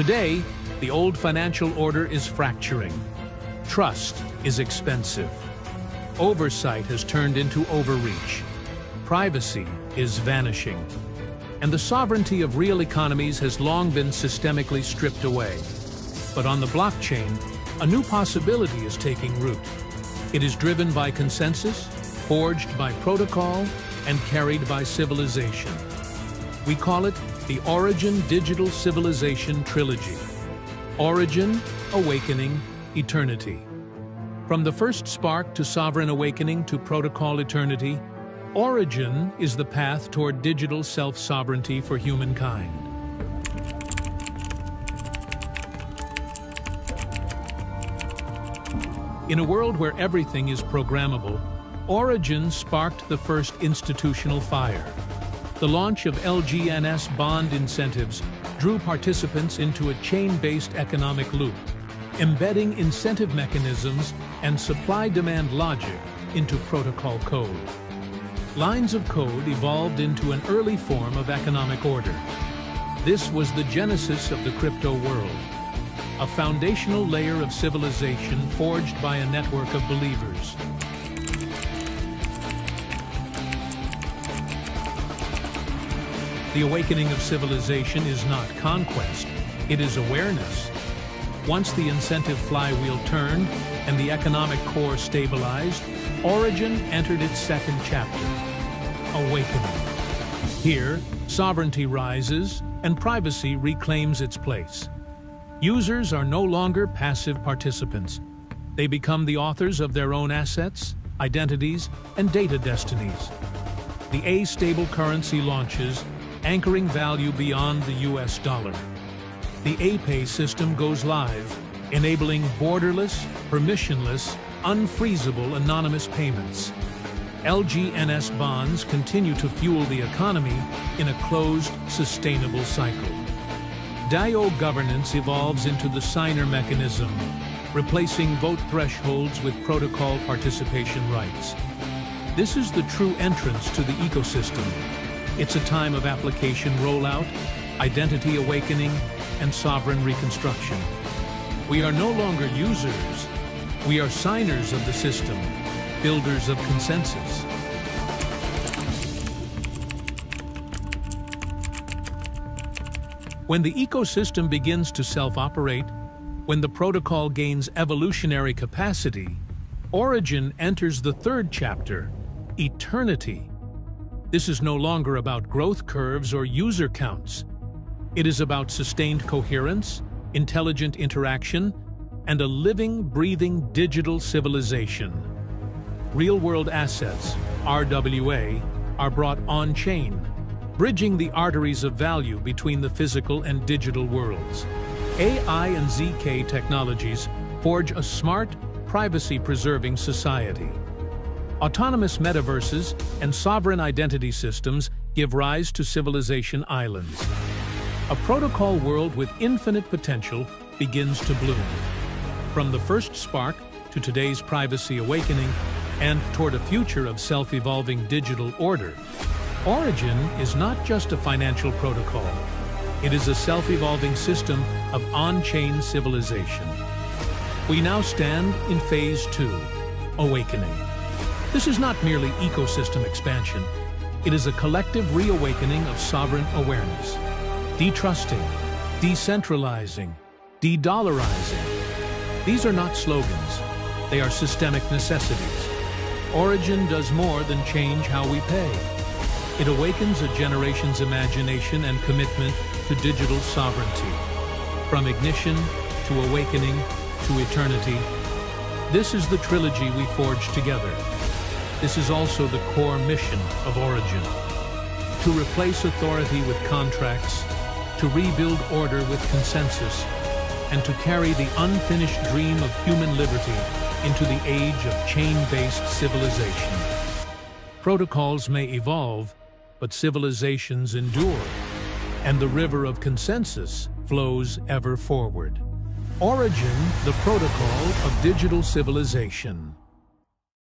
Today, the old financial order is fracturing. Trust is expensive. Oversight has turned into overreach. Privacy is vanishing. And the sovereignty of real economies has long been systemically stripped away. But on the blockchain, a new possibility is taking root. It is driven by consensus, forged by protocol, and carried by civilization. We call it the Origin Digital Civilization Trilogy. Origin, Awakening, Eternity. From the first spark to sovereign awakening to protocol eternity, Origin is the path toward digital self-sovereignty for humankind. In a world where everything is programmable, Origin sparked the first institutional fire. The launch of lgns bond incentives drew participants into a chain-based economic loop, embedding incentive mechanisms and supply-demand logic into protocol code. Lines of code evolved into an early form of economic order. This was the genesis of the crypto world, a foundational layer of civilization forged by a network of believers. The awakening of civilization is not conquest, it is awareness. Once the incentive flywheel turned and the economic core stabilized, Origin entered its second chapter, Awakening. Here, sovereignty rises and privacy reclaims its place. Users are no longer passive participants. They become the authors of their own assets, identities, and data destinies. The A-stable currency launches, anchoring value beyond the US dollar. The A-Pay system goes live, enabling borderless, permissionless, unfreezable anonymous payments. LGNS bonds continue to fuel the economy in a closed, sustainable cycle. DAO governance evolves into the signer mechanism, replacing vote thresholds with protocol participation rights. This is the true entrance to the ecosystem. It's a time of application rollout, identity awakening, and sovereign reconstruction. We are no longer users. We are signers of the system, builders of consensus. When the ecosystem begins to self-operate, when the protocol gains evolutionary capacity, Origin enters the third chapter, Eternity. This is no longer about growth curves or user counts. It is about sustained coherence, intelligent interaction, and a living, breathing digital civilization. Real-world assets, RWA, are brought on-chain, bridging the arteries of value between the physical and digital worlds. AI and ZK technologies forge a smart, privacy-preserving society. Autonomous metaverses and sovereign identity systems give rise to civilization islands. A protocol world with infinite potential begins to bloom. From the first spark to today's privacy awakening and toward a future of self-evolving digital order, Origin is not just a financial protocol. It is a self-evolving system of on-chain civilization. We now stand in Phase 2, Awakening. This is not merely ecosystem expansion. It is a collective reawakening of sovereign awareness. Detrusting, decentralizing, de-dollarizing. These are not slogans. They are systemic necessities. Origin does more than change how we pay. It awakens a generation's imagination and commitment to digital sovereignty. From ignition to awakening to eternity, this is the trilogy we forged together. This is also the core mission of Origin. To replace authority with contracts, to rebuild order with consensus, and to carry the unfinished dream of human liberty into the age of chain-based civilization. Protocols may evolve, but civilizations endure, and the river of consensus flows ever forward. Origin, the protocol of digital civilization.